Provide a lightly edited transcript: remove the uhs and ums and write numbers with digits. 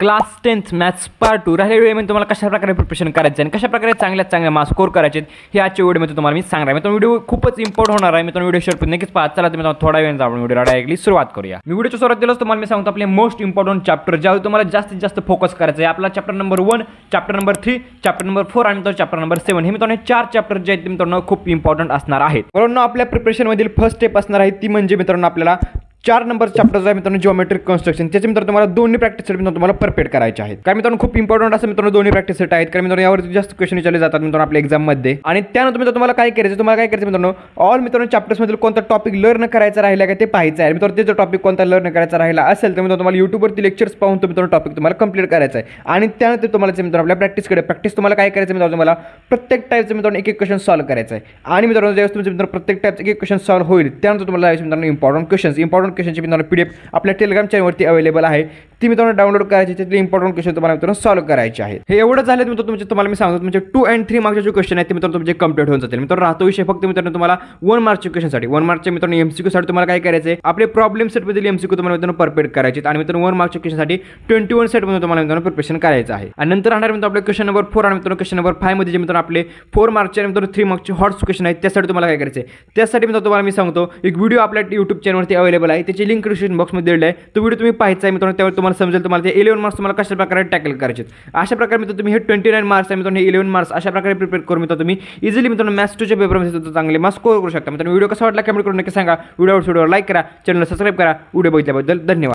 Class 10th maths part 2 राहिलेल्या वेळेमध्ये तुम्हाला कशा प्रकारे प्रिपरेशन करायचं आणि कशा प्रकारे चांगले मार्क्स स्कोर करायचे हे आजच्या व्हिडिओमध्ये तुम्हाला मी सांगणार आहे. व्हिडिओ खूपच इम्पॉर्टंट होणार आहे. व्हिडिओ शेअर नक्कीच पाहा. चला तुम्ही थोडा वेळ आपण व्हिडिओ डायरेक्टली सुरुवात करूया. मी व्हिडिओच्या सुरुवातीलाच तुम्हाला मी सांगतो आपले मोस्ट इम्पॉर्टंट चॅप्टर ज्यावर तुम्हाला जास्तीत जास्त फोकस करायचा आहे. आपला chapter number 1, chapter number 3, chapter number 4 आणि चॅप्टर नंबर 7 हे मित्रांनो 4 चॅप्टर जे आहेत मित्रांनो खूप इम्पॉर्टंट असणार आहेत. मित्रांनो आपल्या प्रिपरेशन मधील फर्स्ट स्टेप असणार आहे ती म्हणजे मित्रांनो आपल्याला 4 नंबर चॅप्टर आहे मित्रांनो जिओमेट्रिक कन्स्ट्रक्शन. त्याचे मित्रांनो तुम्हाला दोन्ही प्रॅक्टिस सेट मित्रांनो तुम्हाला परफेक्ट करायचे आहेत. कारण मित्रांनो खूप इम्पॉर्टंट असं मित्रांनो दोन्ही प्रॅक्टिस सेट आहेत. कारण मित्रांनो यावरती जास्त क्वेश्चन विचारले जातात मित्रांनो आपल्या एक्झाम मध्ये. आणि त्यानंतर मित्रांनो तुम्हाला काय करायचं मित्रांनो ऑल मित्रांनो चॅप्टर्स मधील कोणता टॉपिक लर्न करायचा राहिला का ते पाहायचं आहे. मित्रांनो त्याचा टॉपिक कोणता लर्न करायचा राहिला असेल तर मित्रांनो तुम्हाला युट्यूबवरती लेक्चर्स पाहून तो मित्रांनो टॉपिक तुम्हाला कंप्लीट करायचा आहे. आणि त्यानंतर तुम्हाला मित्रांनो आपल्या प्रॅक्टिस तुम्हाला काय करायचं मित्रांनो तुम्हाला प्रत्येक टाईपचं मित्रांनो एक क्वेश्चन सॉल्व्ह करायचं आहे. आणि मित्रांनो ज्यावेळेस तुमचे मित्रांनो प्रत्येक टाईपचं एक क्वेश्चन सॉल्व्ह होईल त्यानंतर तुम्हाला मित्रांनो इम्पॉर्टंट क्वेश्चनची मित्रांनो PDF आपल्या टेलिग्राम चॅनलवरती अवेलेबल आहे. ती मित्रांनो डाउनलोड करायची. त्यातले इम्पॉर्टंट क्वेश्चन तुम्हाला मित्रांनो सॉल्व्ह करायचे आहेत. हे एवढं झालं मित्रांनो तुम्हाला मी सांगतो म्हणजे 2 आणि 3 मार्क्सचे जे क्वेश्चन आहेत ते मित्रांनो तुमचे कंप्लीट होऊन जातील. मित्रांनो राहतो विषय फक्त मित्रांनो तुम्हाला 1 मार्कच्या क्वेश्चनसाठी 1 मार्कच्या मित्रांनो MCQ साठी तुम्हाला काय करायचं आहे आपले प्रॉब्लेम सेट मधील MCQ तुम्हाला मित्रांनो परफेक्ट करायचे आणि मित्रांनो 1 मार्कच्या क्वेश्चनसाठी 21 सेट मध्ये तुम्हाला मित्रांनो प्रिपरेशन करायचं आहे. आणि नंतर राहणार मित्रांनो आपले क्वेश्चन नंबर 4 आणि मित्रांनो क्वेश्चन नंबर 5 मध्ये जे मित्रांनो आपले 4 मार्कचे आणि मित्रांनो 3 मार्कचे हॉट क्वेश्चन आहेत त्यासाठी तुम्हाला काय करायचं आहे त्यासाठी मित्रांनो तुम्हाला मी सांगतो एक व्हिडिओ आपल्या YouTube चॅनलवरती अवेलेबल आहे. त्याची लिंक डिस्क्रिप्शन बॉक्समध्ये दिलेली आहे. तो व्हिडिओ तुम्ही पाहायचा आहे मित्रांनो. त्यावर तुम्हाला समजेल तुम्हाला ते 11 मार्क्स तुम्हाला कशा प्रकारे टॅकल करायचे. अशा प्रकारे मित्रांनो तुम्ही हे 29 मार्क्स आहे मित्रांनो हे 11 मार्क्स अशा प्रकारे प्रिपेअर करून मित्रांनो तुम्ही इझिली मित्रांनो मॅथ्स 2च्या पेपरमध्ये चांगले मार्क्स स्कोर करू शकता. मित्रांनो व्हिडिओ कसा वाटला कमेंट करून नक्की सांगा. व्हिडिओवर लाईक करा, चॅनलला सबस्क्राईब करा. व्हिडिओ बघितल्याबद्दल धन्यवाद.